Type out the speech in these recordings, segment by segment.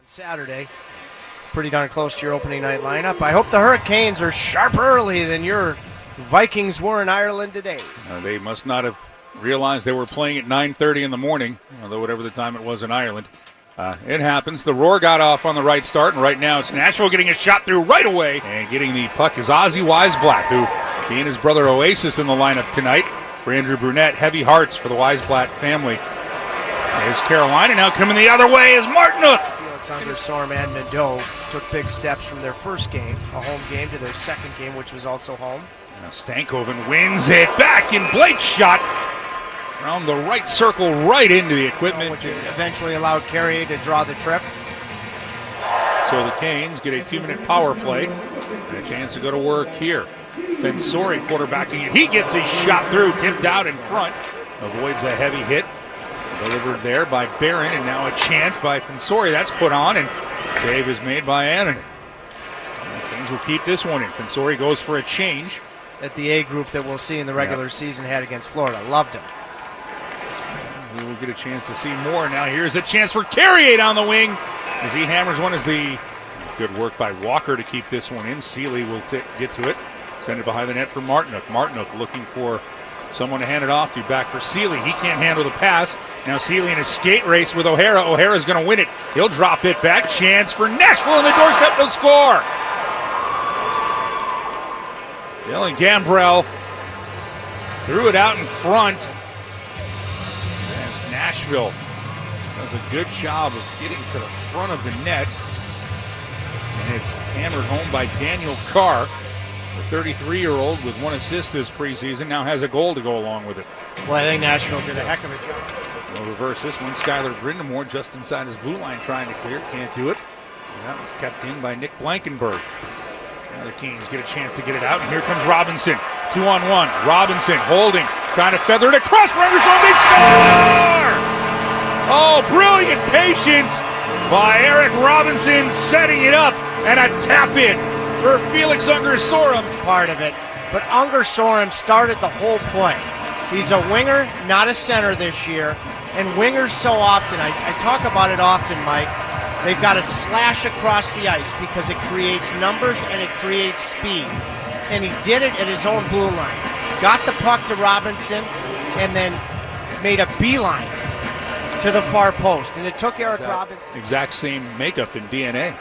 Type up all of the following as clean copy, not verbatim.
Saturday. Pretty darn close to your opening night lineup. I hope the Hurricanes are sharper early than your Vikings were in Ireland today. They must not have realized they were playing at 9:30 in the morning, although whatever the time it was in Ireland. It happens. The Roar got off on the right start, and right now it's Nashville getting a shot through right away. And getting the puck is Ozzy Weisblatt, who he and his brother Oasis in the lineup tonight. For Andrew Brunette, heavy hearts for the Weisblatt family. There's Carolina now coming the other way is Martinook. Ungersorm and Nadeau took big steps from their first game, a home game, to their second game, which was also home. Now Stankoven wins it back, in Blake's shot from the right circle right into the equipment. Which eventually allowed Carrier to draw the trip. So the Canes get a 2-minute power play and a chance to go to work here. Fensori quarterbacking it. He gets a shot through, tipped out in front. Avoids a heavy hit. Delivered there by Barron, and now a chance by Fensori. That's put on, and save is made by Annan. The Canes will keep this one in. Fensori goes for a change. At the A group that we'll see in the regular season had against Florida. Loved him. We will get a chance to see more. Now here's a chance for Carrier down the wing as he hammers one. As the good work by Walker to keep this one in. Seeley will get to it. Send it behind the net for Martinook. Martinook looking for someone to hand it off to. Back for Seeley. He can't handle the pass. Now Seeley in a skate race with O'Hara. O'Hara's going to win it. He'll drop it back. Chance for Nashville on the doorstep. They'll score. Dylan Gambrell threw it out in front. As Nashville does a good job of getting to the front of the net. And it's hammered home by Daniel Carr. The 33-year-old with one assist this preseason now has a goal to go along with it. Well, I think Nashville did a heck of a job. We'll reverse this one. Skylar Brindamore just inside his blue line trying to clear. Can't do it. And that was kept in by Nick Blankenberg. Now the Canes get a chance to get it out, and here comes Robinson. 2-on-1. Robinson holding, trying to feather it across for Anderson. They score! Oh, brilliant patience by Eric Robinson, setting it up, and a tap in for Felix Ungersorm. Part of it, but Ungersorm started the whole play. He's a winger, not a center this year, and wingers so often, I talk about it often, Mike, they've got to slash across the ice because it creates numbers and it creates speed. And he did it at his own blue line. Got the puck to Robinson and then made a beeline to the far post. And it took Eric Robinson. Exact same makeup in DNA.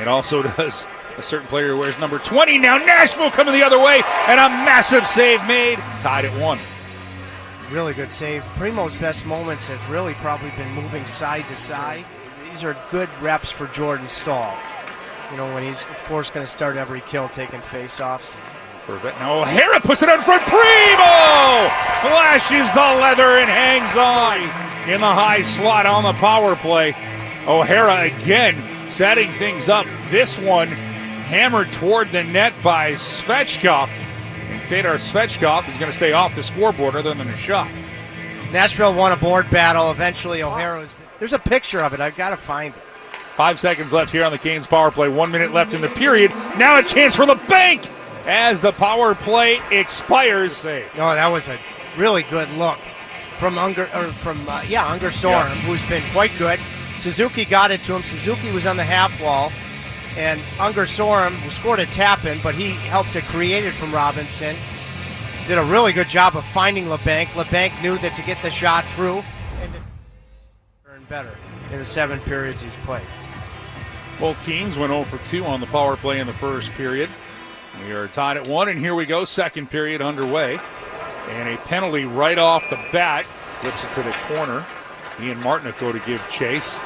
It also does a certain player who wears number 20. Now Nashville coming the other way, and a massive save made. Tied at 1. Really good save. Primeau's best moments have really probably been moving side to side. These are good reps for Jordan Stahl. You know, when he's, of course, going to start every kill taking face-offs. Now O'Hara puts it out in front. Primeau flashes the leather and hangs on in the high slot on the power play. O'Hara again setting things up. This one hammered toward the net by Svechkov. And Fedor Svechkov is going to stay off the scoreboard other than a shot. Nashville won a board battle. Eventually, O'Hara was... There's a picture of it. I've got to find it. 5 seconds left here on the Canes power play. 1 minute left in the period. Now a chance for the bank as the power play expires. No, that was a really good look from Ungersorm, who's been quite good. Suzuki got it to him. Suzuki was on the half wall, and Ungersorm, who scored a tap-in, but he helped to create it from Robinson, did a really good job of finding LeBanc. LeBanc knew that to get the shot through, and better in the 7 periods he's played. Both teams went 0 for 2 on the power play in the first period. We are tied at 1, and here we go, second period underway. And a penalty right off the bat, flips it to the corner. Ian Martinook go to give chase.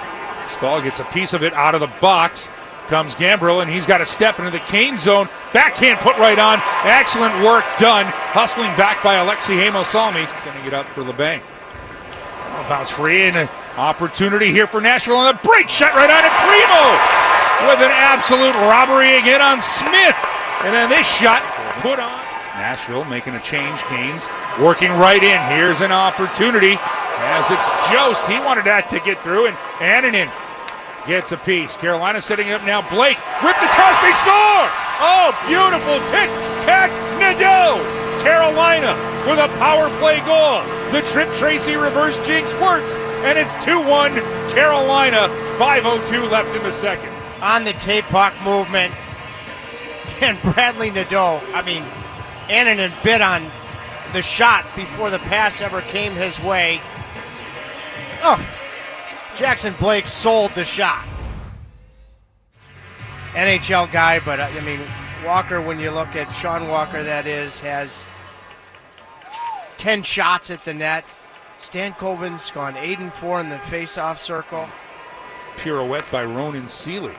Stahl gets a piece of it out of the box. Comes Gambrell, and he's got to step into the Cane zone. Backhand put right on. Excellent work done. Hustling back by Alexei Hemosalmi, sending it up for LeBanc. Bounce free, and an opportunity here for Nashville on the break. Shot right on it. Primeau with an absolute robbery again on Smith. And then this shot put on. Nashville making a change. Canes working right in. Here's an opportunity as it's Jost. He wanted that to get through, and Annanen gets a piece. Carolina setting up now. Blake ripped across. They score! Oh, beautiful tic-tac Nadeau. Carolina with a power play goal. The Trip Tracy reverse jinx works, and it's 2-1 Carolina, 5:02 left in the second. On the tape puck movement, and Bradley Nadeau, Annunen bit on the shot before the pass ever came his way. Oh, Jackson Blake sold the shot. NHL guy, but Walker, when you look at Sean Walker, that is, has 10 shots at the net. Stankoven's gone 8-4 in the face-off circle. Pirouette by Ronan Seeley.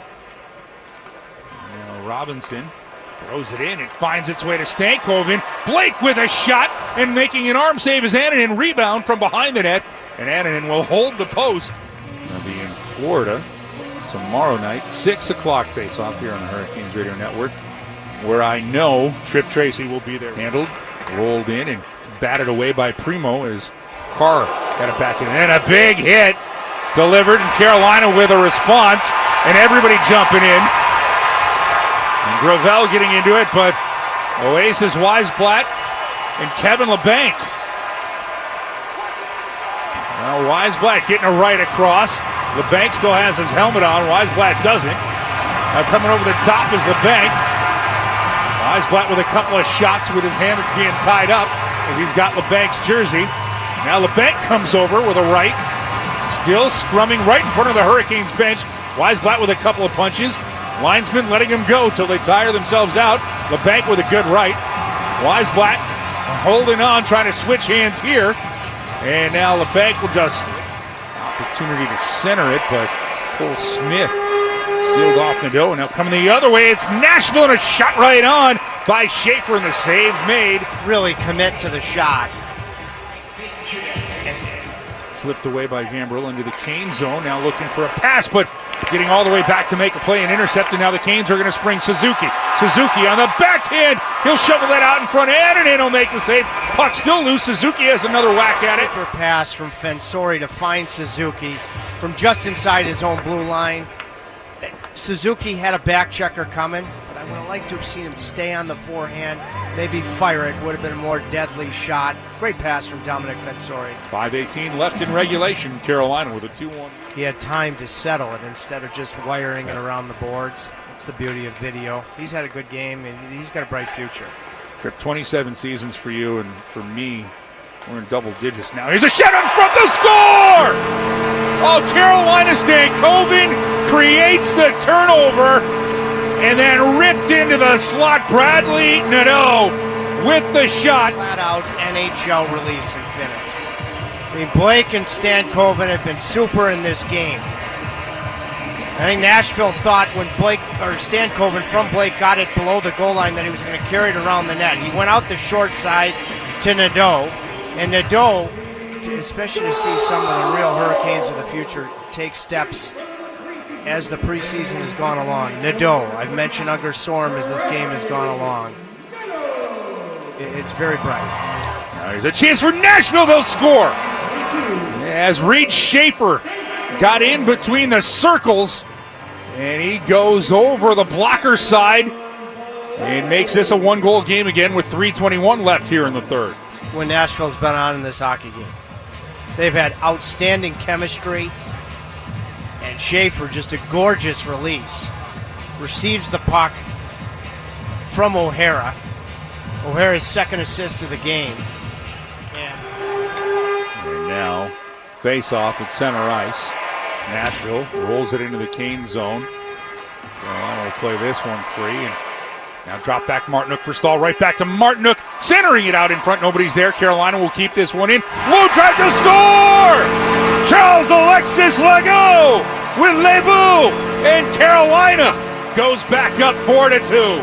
Now Robinson throws it in. It finds its way to Stankoven. Blake with a shot and making an arm save as Annunen rebound from behind the net. And Annunen will hold the post. They'll be in Florida tomorrow night, 6 o'clock face-off here on the Hurricanes Radio Network, where I know Trip Tracy will be there. Handled, rolled in, and batted away by Primeau as Carr got it back in. And a big hit delivered, and Carolina with a response, and everybody jumping in. And Gravel getting into it, but Oasis Weisblatt and Kevin LeBanc. Now Weisblatt getting a right across. LeBanc still has his helmet on. Weisblatt doesn't. Now coming over the top is LeBanc. Weisblatt with a couple of shots with his hand that's being tied up as he's got LeBanc's jersey. Now LeBanc comes over with a right. Still scrumming right in front of the Hurricanes bench. Weisblatt with a couple of punches. Linesmen letting him go till they tire themselves out. LeBanc with a good right. Weisblatt holding on, trying to switch hands here. And now LeBanc will just opportunity to center it, but Cole Smith sealed off Nadeau. Now coming the other way, it's Nashville, and a shot right on by Schaefer, and the save's made. Really commit to the shot. Flipped away by Gambrell into the Kane zone. Now looking for a pass, but getting all the way back to make a play and intercept. And now the Canes are going to spring Suzuki. Suzuki on the backhand. He'll shovel that out in front. Annunen will make the save. Puck still loose. Suzuki has another whack at it. Super pass from Fensori to find Suzuki from just inside his own blue line. Suzuki had a back checker coming, but I would have liked to have seen him stay on the forehand, maybe fire it. Would have been a more deadly shot. Great pass from Dominic Fensori. 5:18 left in regulation. Carolina with a 2-1. He had time to settle it instead of just wiring it around the boards. That's the beauty of video. He's had a good game, and he's got a bright future. Trip, 27 seasons for you, and for me, we're in double digits now. Here's a shot on front, the score! Oh, Carolina Stankoven creates the turnover, and then ripped into the slot. Bradley Nadeau with the shot. Flat out NHL release and finish. Blake and Stankoven have been super in this game. I think Nashville thought when Stankoven from Blake got it below the goal line that he was going to carry it around the net. He went out the short side to Nadeau, and Nadeau, especially to see some of the real Hurricanes of the future take steps as the preseason has gone along. Nadeau, I've mentioned Unger Sorum as this game has gone along. It's very bright. Now here's a chance for Nashville. They'll score. As Reed Schaefer got in between the circles, and he goes over the blocker side and makes this a one-goal game again with 3:21 left here in the third. When Nashville's been on in this hockey game, they've had outstanding chemistry, and Schaefer, just a gorgeous release, receives the puck from O'Hara. O'Hara's second assist of the game. And now, face-off at center ice. Nashville rolls it into the Kane zone. Carolina will play this one free. And now drop back Martinook for Stahl. Right back to Martinook. Centering it out in front. Nobody's there. Carolina will keep this one in. Low drive to score! Charles Alexis Legault with Lebu. And Carolina goes back up 4-2.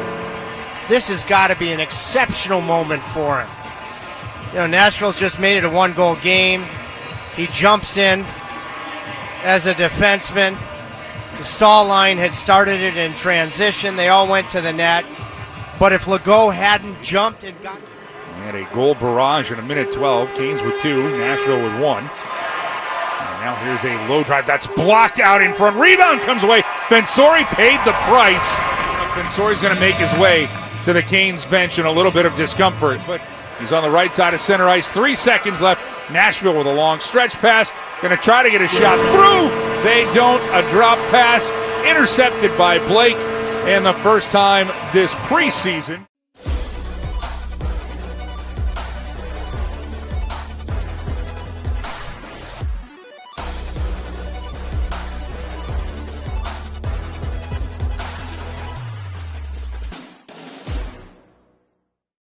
This has got to be an exceptional moment for him. Nashville's just made it a one-goal game. He jumps in as a defenseman. The Stahl line had started it in transition. They all went to the net. But if Legault hadn't jumped and got... And a goal barrage in a minute 12. Canes with 2, Nashville with 1. And now here's a low drive that's blocked out in front. Rebound comes away. Fensori paid the price. Fensori's going to make his way to the Canes bench in a little bit of discomfort. But he's on the right side of center ice. 3 seconds left. Nashville with a long stretch pass. Going to try to get a shot through. They don't. A drop pass intercepted by Blake. And the first time this preseason.